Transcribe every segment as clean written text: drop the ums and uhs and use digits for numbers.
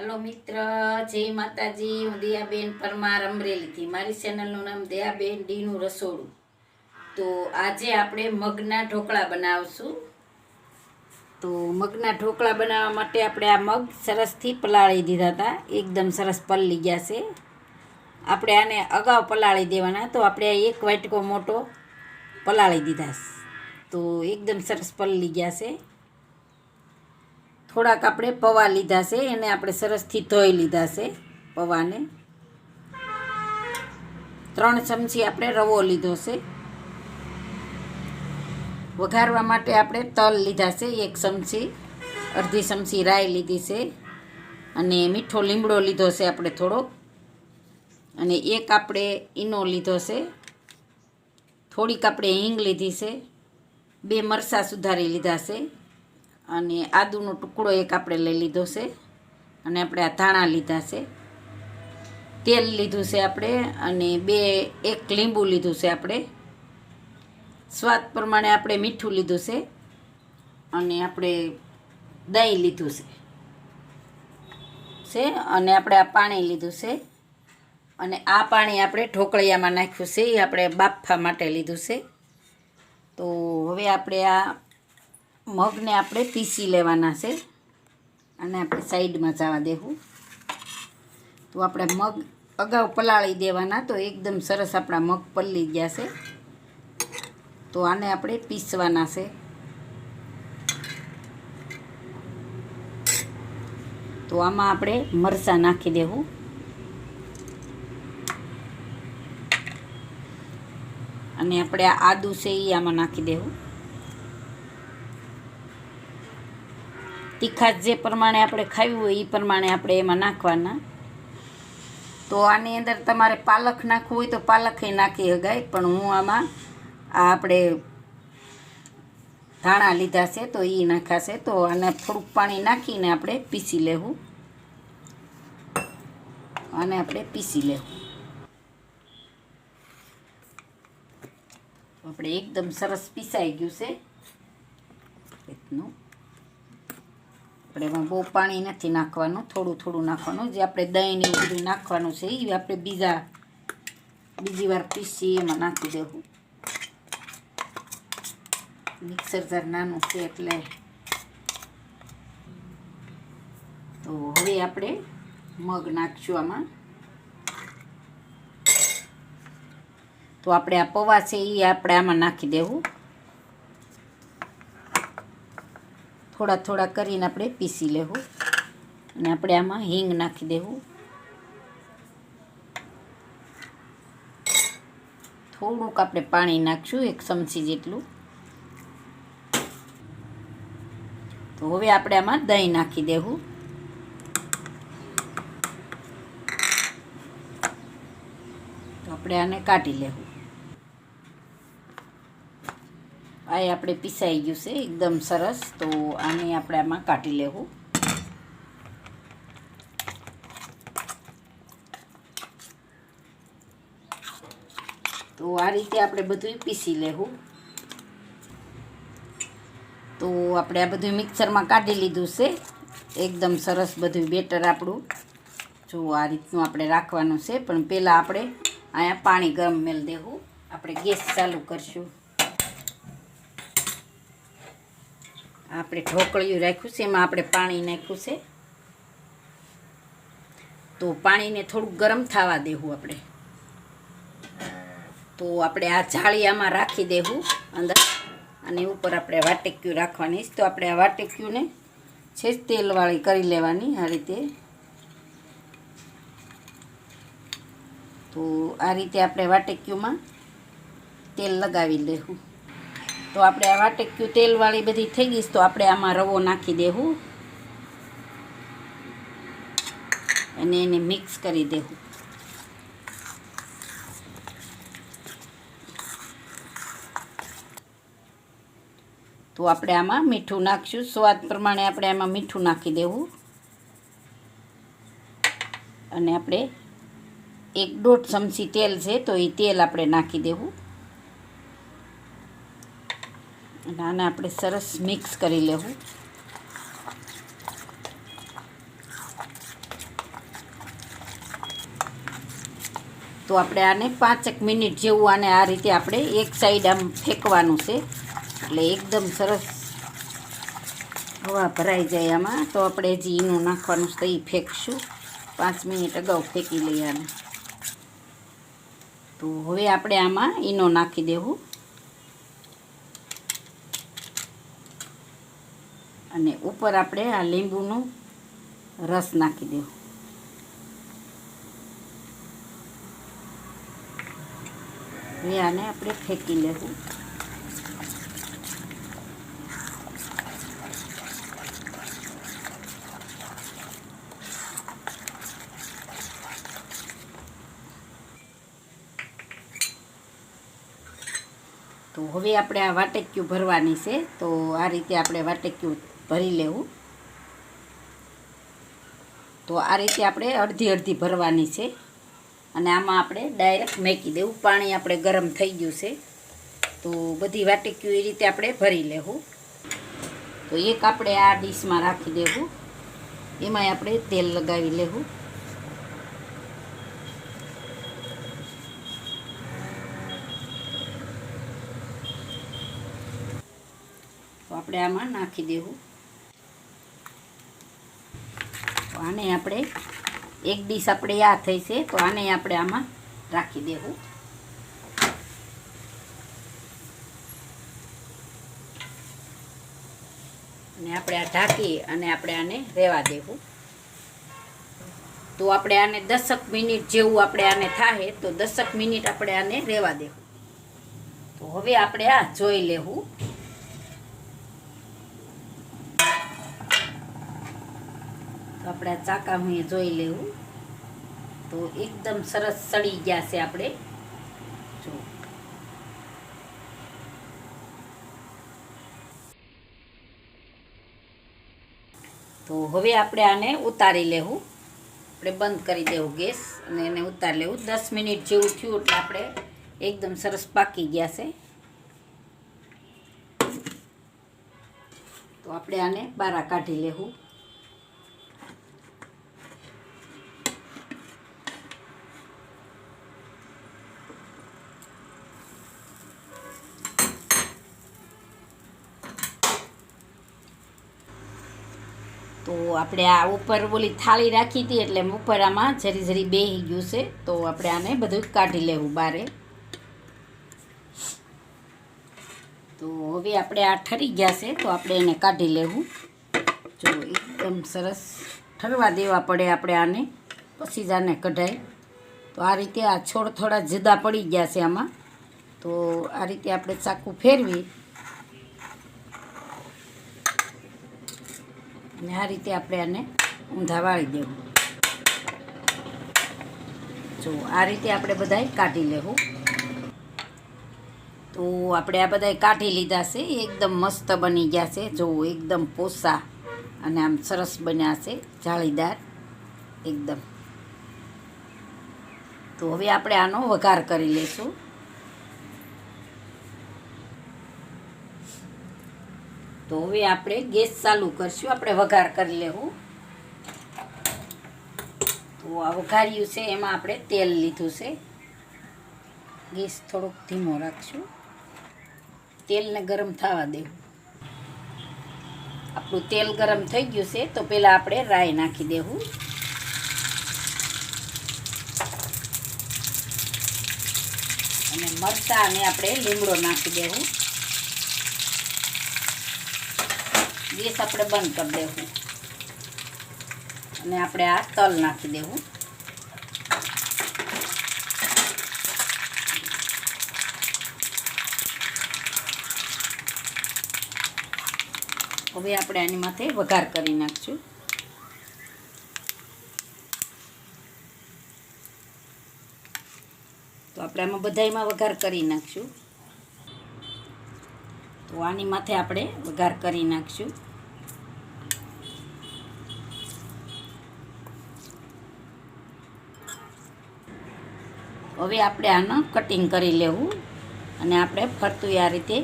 Hello मित्र, जय माताजी। हूँ दयाबेन परमार अमरेली थी। मारी चेनलનું નામ દયાબેન ડીનું રસોડું। તો આજે આપણે મગના ઢોકળા બનાવશું। તો મગના ઢોકળા બનાવવા માટે આપણે આ મગ સરસથી પલાળી દીધા હતા, એકદમ સરસ પલળી ગયા છે। આપણે આને અગાઉ પલાળી દેવાના, તો આપણે આ એક વાટકો મોટો પલાળી દીધા, તો એકદમ સરસ પલળી ગયા છે। થોડાક આપણે પૌવા લીધા છે, એને આપણે સરસથી ધોઈ લીધા છે પૌવાને। 3 ચમચી આપણે રવો લીધો છે। વઘારવા માટે આપણે તલ લીધા છે 1 ચમચી, અડધી ચમચી રાઈ લીધી છે, અને મીઠો લીમડો લીધો છે આપણે થોડો, અને એક આપણે ઈનો લીધો છે, થોડીક આપણે હિંગ લીધી છે, 2 મરચાં સુધારી લીધા છે, અને આદુનો ટુકડો એક આપણે લઈ લીધો છે, અને આપણે આ ધાણા લીધા છે, તેલ લીધું છે આપણે, અને 1 લીંબુ લીધું છે આપણે, સ્વાદ પ્રમાણે આપણે મીઠું લીધું છે, અને આપણે દહીં લીધું છે, અને આપણે આ પાણી લીધું છે, અને આ પાણી આપણે ઢોકળિયામાં નાખ્યું છે, એ આપણે બાફવા માટે લીધું છે। તો હવે આપણે આ મગને આપણે પીસી લેવાના છે, અને આપણે સાઈડમાં જવા દેવું। તો આપણે મગ અગાઉ પલાળી દેવાના, તો એકદમ સરસ આપણા મગ પલળી ગયા છે। તો આને આપણે પીસવાના છે। તો આમાં આપણે મરચાં નાખી દેવું, અને આપણે આ આદુ છે એ આમાં નાખી દેવું। તીખાશ જે પ્રમાણે આપણે ખાવી હોય એ પ્રમાણે આપણે એમાં નાખવાના। તો આની અંદર તમારે પાલક નાખવું હોય તો પાલક નાખી શકાય, પણ હું આમાં આ આપણે ધાણા લીધા છે તો એ નાખાશે। તો આને થોડુંક પાણી નાખીને આપણે પીસી લેવું, આને આપણે પીસી લેવું। આપણે એકદમ સરસ પીસાઈ ગયું છે રીતનું। આપણે એમાં બહુ પાણી નથી નાખવાનું, થોડું થોડું નાખવાનું, જે આપણે દહીં ને એવું બધું નાખવાનું છે એ આપણે બીજી વાર પીસી એમાં નાખી દેવું। મિક્સર જાર નાનું છે એટલે। તો હવે આપણે મગ નાખશું આમાં। તો આપણે આ પૌવા છે એ આપણે આમાં નાખી દેવું, થોડા થોડા કરીને આપણે પીસી લેવું, અને આપણે આમાં હિંગ નાખી દેવું, થોડુંક આપણે પાણી નાખશું 1 ચમચી જેટલું। તો હવે આપણે આમાં દહીં નાખી દેવું, તો આપણે આને કાઢી લેવું। આ આપણે પીસાઈ ગયું છે એકદમ સરસ, તો આને આપણે આમાં કાઢી લેવું। તો આ રીતે આપણે બધું પીસી લેવું। તો આપણે આ બધું મિક્સરમાં કાઢી લીધું છે, એકદમ સરસ બધું બેટર આપણું જો આ રીતનું આપણે રાખવાનું છે। પણ પહેલાં આપણે અહીંયા પાણી ગરમ મેળ દેવું, આપણે ગેસ ચાલુ કરશું। આપણે ઢોકળિયું રાખ્યું છે, એમાં આપણે પાણી નાખ્યું છે, તો પાણીને થોડુંક ગરમ થવા દેવું આપણે। તો આપણે આ જાળી આમાં રાખી દેવું અંદર, અને ઉપર આપણે વાટક્યું રાખવાની। તો આપણે આ વાટક્યુંને છે તેલવાળી કરી લેવાની આ રીતે। તો આ રીતે આપણે વાટક્યુંમાં તેલ લગાવી લેવું। તો આપણે આ વાટક્યું તેલવાળી બધી થઈ ગઈ, તો આપણે આમાં રવો નાખી દેવું, અને એને મિક્સ કરી દેવું। તો આપણે આમાં મીઠું નાખશું, સ્વાદ પ્રમાણે આપણે આમાં મીઠું નાખી દેવું, અને આપણે 1-1.5 ચમચી તેલ છે તો એ તેલ આપણે નાખી દેવું, અને આને આપણે સરસ મિક્સ કરી લેવું। તો આપણે આને 5 મિનિટ જેવું આને આ રીતે આપણે એક સાઈડ આમ ફેંકવાનું છે, એટલે એકદમ સરસ હવા ભરાઈ જાય આમાં. તો આપણે હજી ઈનું નાખવાનું છે, એ ફેંકશું. 5 મિનિટ અગાઉ ફેંકી લઈએ આને. તો હવે આપણે આમાં ઈનો નાખી દેવું અને ઉપર આપણે આ લીંબુનો રસ નાખી દેવું. હવે આને આપણે ફેંકી લેવું. તો હવે આપણે આ વાટક્યું ભરવાની છે. તો આ રીતે આપણે વાટક્યું ભરી લેવું. તો આ રીતે આપણે અડધી અડધી ભરવાની છે અને આમાં આપણે ડાયરેક્ટ મેકી દેવું. પાણી આપણે ગરમ થઈ ગયું છે, તો બધી વાટક્યું એ રીતે આપણે ભરી લેવું. તો એક આપણે આ ડીશમાં રાખી દેવું, એમાંય આપણે તેલ લગાવી લેવું. તો આપણે આમાં નાખી દેવું. તો આને આપણે એક ડીશ આપણે આ થઈ છે, તો આને આપણે આમાં રાખી દેવું. અને આપણે આ ઢાંકી અને આપણે આને રહેવા દેવું. તો આપણે આને 10 મિનિટ જેવું આપણે આને થાય, તો 10 મિનિટ આપણે આને રહેવા દેવું. તો હવે આપણે આ જોઈ લેવું. તો આપણે આ ચાકામાં જોઈ લેવું. તો એકદમ સરસ સડી ગયા છે આપણે. જો તો હવે આપણે આને ઉતારી લેવું. આપણે બંધ કરી દેવું ગેસ અને એને ઉતારી લેવું. 10 મિનિટ જેવું થયું એટલે આપણે એકદમ સરસ પાકી ગયા છે. તો આપણે આને બહાર કાઢી લેવું. તો આપણે આ ઉપર ઓલી થાળી રાખી હતી એટલે ઉપર આમાં જરી જરી બેસી ગયું છે. તો આપણે આને બધું કાઢી લેવું બારે. તો હવે આપણે આ ઠરી ગયા છે, તો આપણે એને કાઢી લેવું. જો એકદમ સરસ ઠરવા દેવા પડે આપણે આને, પછી જ આને કઢાય. તો આ રીતે આ છોડ થોડા જુદા પડી ગયા છે આમાં. તો આ રીતે આપણે ચાકુ ફેરવી અને આ રીતે આપણે આને ઊંધા વાળી દેવું. જો આ રીતે આપણે બધાય કાઢી લેવું. તો આપણે આ બધાય કાઢી લીધા છે. એકદમ મસ્ત બની ગયા છે. જો એકદમ પોસા અને આમ સરસ બન્યા છે, જાળીદાર એકદમ. તો હવે આપણે આનો વઘાર કરી લઈશું. તો હવે આપણે ગેસ ચાલુ કરશું. આપણે વઘાર કરી લેવું. તો આ વઘાર્યું છે એમાં આપણે તેલ લીધું છે. ગેસ થોડોક ધીમો રાખશું. તેલને ગરમ થવા દેવું. આપણું તેલ ગરમ થઈ ગયું છે, તો પહેલાં આપણે રાઈ નાખી દેવું. અને મરચાં અને આપણે લીમડો નાખી દેવું. ગેસ આપણે બંધ કરી દેવું અને આપણે આ તલ નાખી દેવું. હવે આપણે આની માથે વઘાર કરી નાખશું. તો આપણે આમાં બધાયમાં વઘાર કરી નાખશું. તો આની માથે આપણે વઘાર કરી નાખશું. હવે આપણે આનો કટિંગ કરી લેવું અને આપણે ફરતું આ રીતે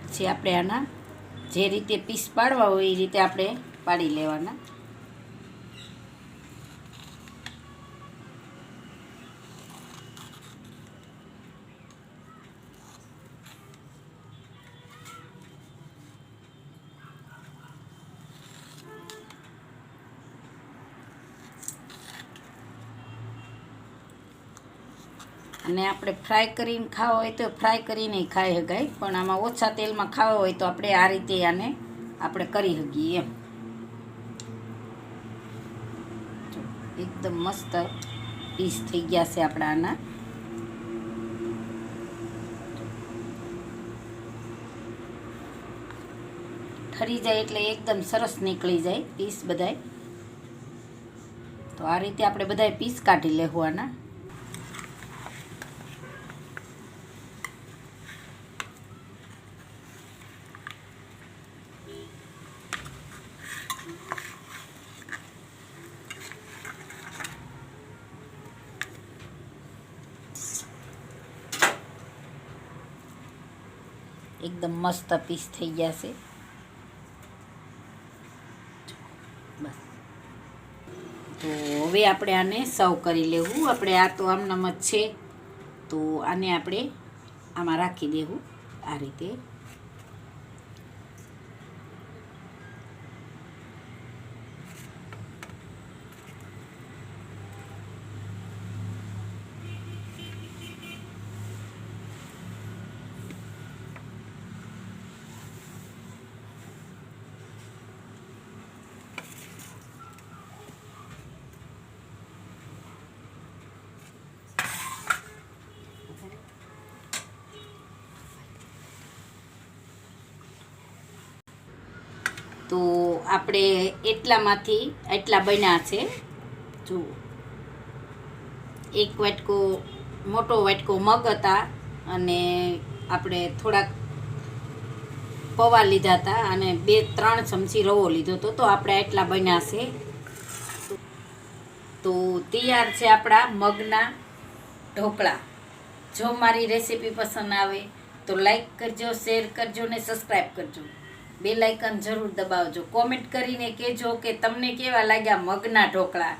પછી આપણે આના જે રીતે પીસ પાડવા હોય એ રીતે આપણે પાડી લેવાના. અને આપણે ફ્રાય કરીને ખાવા હોય તો ફ્રાય કરીને ખાઈ શકાય, પણ આમાં ઓછા તેલમાં ખાવા હોય તો આપણે આ રીતે આને આપણે કરી શકીએ એમ. એકદમ મસ્ત પીસ થઈ ગયા છે આપણા આના. ઠરી જાય એટલે એકદમ સરસ નીકળી જાય પીસ બધાય. તો આ રીતે આપણે બધાય પીસ કાઢી લેવું આના. એકદમ મસ્ત પીસ થઈ ગયા છે. બસ તો હવે આપણે આને સર્વ કરી લેવું. આપણે આ તો આમનામ જ છે, તો આને આપણે આમાં રાખી દેવું આ રીતે. તો આપણે એટલામાંથી એટલા બન્યા છે. જો એક વાટકો મોટો વાટકો મગ હતા અને આપણે થોડાક પૌવા લીધા હતા અને 2-3 ચમચી રવો લીધો હતો. તો આપણે એટલા બન્યા છે. તો તૈયાર છે આપણા મગના ઢોકળા. જો મારી રેસીપી પસંદ આવે તો લાઈક કરજો, શેર કરજો ને સબસ્ક્રાઈબ કરજો. બેલ આઇકન જરૂર દબાવજો. કોમેન્ટ કરીને કહેજો કે તમને કેવા લાગ્યા મગના ઢોકળા.